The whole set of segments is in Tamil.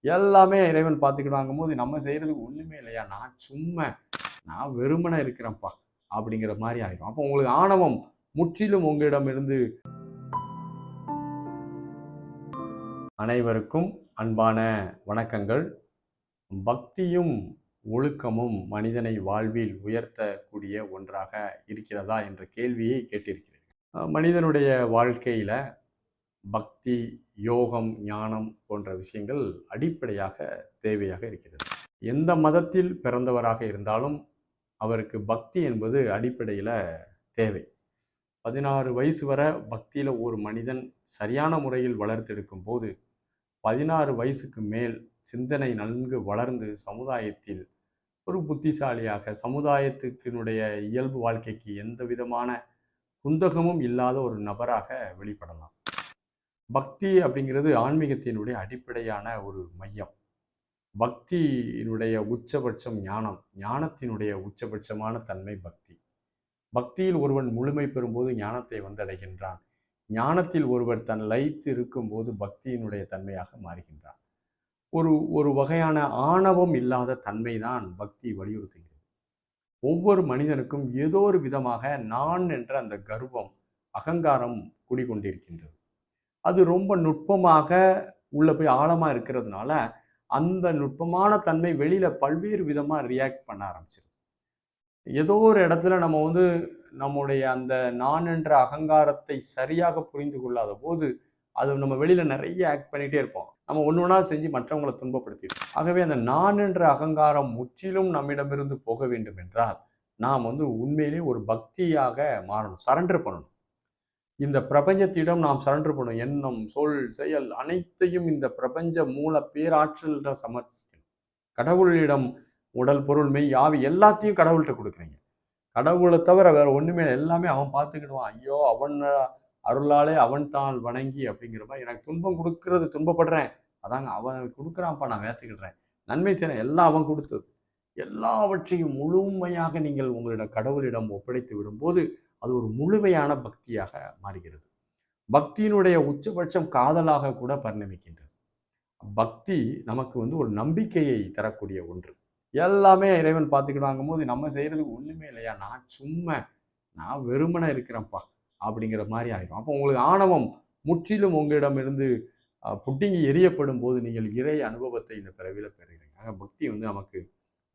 எல்லாமே இறைவன் பார்த்துக்கிடுவாங்கும் போது நம்ம செய்கிறதுக்கு ஒன்றுமே இல்லையா, நான் வெறுமனே இருக்கிறேன்ப்பா அப்படிங்கிற மாதிரி ஆயிடும். அப்போ உங்களுக்கு ஆணவம் முற்றிலும் உங்களிடமிருந்து. அனைவருக்கும் அன்பான வணக்கங்கள். பக்தியும் ஒழுக்கமும் மனிதனை வாழ்வில் உயர்த்தக்கூடிய ஒன்றாக இருக்கிறதா என்ற கேள்வியை கேட்டிருக்கிறேன். மனிதனுடைய வாழ்க்கையில் பக்தி, யோகம், ஞானம் போன்ற விஷயங்கள் அடிப்படையாக தேவையாக இருக்கிறது. எந்த மதத்தில் பிறந்தவராக இருந்தாலும் அவருக்கு பக்தி என்பது அடிப்படையில் தேவை. 16 வயசு வரை பக்தியில் ஒரு மனிதன் சரியான முறையில் வளர்த்தெடுக்கும் போது 16 வயசுக்கு மேல் சிந்தனை நன்கு வளர்ந்து சமுதாயத்தில் ஒரு புத்திசாலியாக, சமுதாயத்தினுடைய இயல்பு வாழ்க்கைக்கு எந்த விதமான குந்தகமும் இல்லாத ஒரு நபராக வெளிப்படலாம். பக்தி அப்படிங்கிறது ஆன்மீகத்தினுடைய அடிப்படையான ஒரு மையம். பக்தியினுடைய உச்சபட்சம் ஞானம், ஞானத்தினுடைய உச்சபட்சமான தன்மை பக்தி. பக்தியில் ஒருவன் முழுமை பெறும்போது ஞானத்தை வந்தடைகின்றான். ஞானத்தில் ஒருவர் தன் லயித்து இருக்கும்போது பக்தியினுடைய தன்மையாக மாறுகின்றான். ஒரு வகையான ஆணவம் இல்லாத தன்மை தான் பக்தி வலியுறுத்துகிறது. ஒவ்வொரு மனிதனுக்கும் ஏதோ ஒரு விதமாக நான் என்ற அந்த கர்வம், அகங்காரம் குடிகொண்டிருக்கின்றது. அது ரொம்ப நுட்பமாக உள்ள போய் ஆழமா இருக்கிறதுனால அந்த நுட்பமான தன்மை வெளியில பல்வேறு விதமா ரியாக்ட் பண்ண ஆரம்பிச்சிருது. ஏதோ ஒரு இடத்துல நம்ம நம்முடைய அந்த நான் என்ற அகங்காரத்தை சரியாக புரிந்து கொள்ளாத போது அது நம்ம வெளியில நிறைய ஆக்ட் பண்ணிட்டே இருப்போம். நம்ம ஒண்ணா செஞ்சு மற்றவங்களை துன்பப்படுத்திடுவோம். ஆகவே அந்த நான் என்ற அகங்காரம் முற்றிலும் நம்மிடமிருந்து போக வேண்டும் என்றால் நாம் உண்மையிலே ஒரு பக்தியாக மாறணும், சரண்டர் பண்ணணும். இந்த பிரபஞ்சத்திடம் நாம் சரண்டர் பண்ணணும். எண்ணம், சொல், செயல் அனைத்தையும் இந்த பிரபஞ்ச மூல பேராற்றல் சமர்ப்பிக்கணும். கடவுளிடம் உடல், பொருள், மெய், ஆவி எல்லாத்தையும் கடவுள்கிட்ட கொடுக்குறீங்க. கடவுளை தவிர வேற ஒண்ணுமே, எல்லாமே அவன் பார்த்துக்கிடுவான். ஐயோ, அவன் அருளாலே அவன் தான் வணங்கி அப்படிங்கிற மாதிரி. எனக்கு துன்பம் கொடுக்கறது, துன்பப்படுறேன், அதாங்க அவன் கொடுக்குறான்ப்பா, நான் ஏற்றுக்கிடுறேன். நன்மை செய்யறேன், எல்லாம் அவன் கொடுத்தது. எல்லாவற்றையும் முழுமையாக நீங்கள் உங்களிடம் கடவுளிடம் ஒப்படைத்து விடும்போது அது ஒரு முழுமையான பக்தியாக மாறுகிறது. பக்தியினுடைய உச்சபட்சம் காதலாக கூட பரிணமிக்கின்றது. பக்தி நமக்கு ஒரு நம்பிக்கையை தரக்கூடிய ஒன்று. எல்லாமே இறைவன் பார்த்துக்கிடுவாங்கும் போது நம்ம செய்கிறதுக்கு ஒன்றுமே இல்லையா, நான் வெறுமனே இருக்கிறேன்ப்பா அப்படிங்கிற மாதிரி ஆகிடும். அப்போ உங்களுக்கு ஆணவம் முற்றிலும் உங்களிடமிருந்து புட்டிங்கி எரியப்படும் போது நீங்கள் இறை அனுபவத்தை இந்த பிறவியில் பெறுகிறீங்க. ஆக பக்தி நமக்கு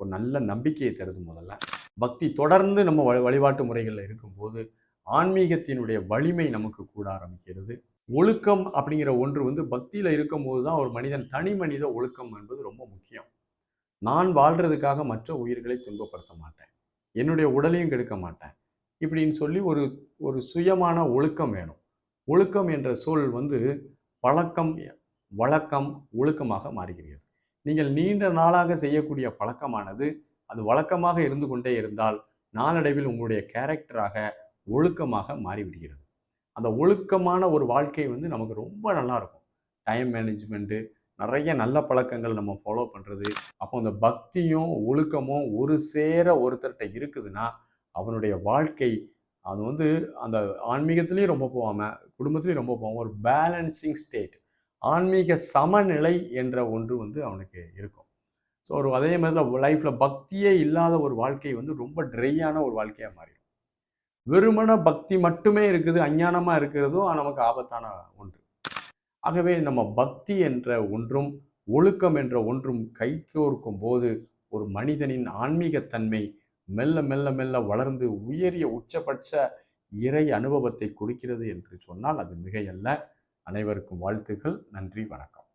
ஒரு நல்ல நம்பிக்கையை தருது. முதல்ல பக்தி தொடர்ந்து நம்ம வழிபாட்டு முறைகளில் இருக்கும்போது ஆன்மீகத்தினுடைய வலிமை நமக்கு கூட ஆரம்பிக்கிறது. ஒழுக்கம் அப்படிங்கிற ஒன்று பக்தியில் இருக்கும்போது தான் ஒரு மனிதன் தனி மனித ஒழுக்கம் என்பது ரொம்ப முக்கியம். நான் வாழ்றதுக்காக மற்ற உயிர்களை துன்பப்படுத்த மாட்டேன், என்னுடைய உடலையும் கெடுக்க மாட்டேன் இப்படின்னு சொல்லி ஒரு சுயமான ஒழுக்கம் வேணும். ஒழுக்கம் என்ற சொல் பழக்கம், வழக்கம், ஒழுக்கமாக மாறுகிறது. நீங்கள் நீண்ட நாளாக செய்யக்கூடிய பழக்கமானது அது வழக்கமாக இருந்து கொண்டே இருந்தால் நாளடைவில் உங்களுடைய கேரக்டராக, ஒழுக்கமாக மாறிவிடுகிறது. அந்த ஒழுக்கமான ஒரு வாழ்க்கை நமக்கு ரொம்ப நல்லா இருக்கும். டைம் மேனேஜ்மெண்ட்டு, நிறைய நல்ல பழக்கங்கள் நம்ம ஃபாலோ பண்ணுறது. அப்போ அந்த பக்தியும் ஒழுக்கமும் ஒரு சேர ஒருத்தர்கிட்ட இருக்குதுன்னா அவனுடைய வாழ்க்கை அது அந்த ஆன்மீகத்துலேயும் ரொம்ப போகாமல் குடும்பத்துலேயும் ரொம்ப போகாமல் ஒரு பேலன்சிங் ஸ்டேட், ஆன்மீக சமநிலை என்ற ஒன்று அவனுக்கு இருக்கும். ஸோ அதே மாதிரி லைஃப்பில் பக்தியே இல்லாத ஒரு வாழ்க்கை ரொம்ப ட்ரையான ஒரு வாழ்க்கையாக மாறிடும். வெறுமன பக்தி மட்டுமே இருக்குது, அஞ்ஞானமாக இருக்கிறதும் நமக்கு ஆபத்தான ஒன்று. ஆகவே நம்ம பக்தி என்ற ஒன்றும் ஒழுக்கம் என்ற ஒன்றும் கைகோர்க்கும் போது ஒரு மனிதனின் ஆன்மீகத்தன்மை மெல்ல மெல்ல மெல்ல வளர்ந்து உயரிய உச்சபட்ச இறை அனுபவத்தை கொடுக்கிறது என்று சொன்னால் அது மிகையல்ல. அனைவருக்கும் வாழ்த்துக்கள். நன்றி, வணக்கம்.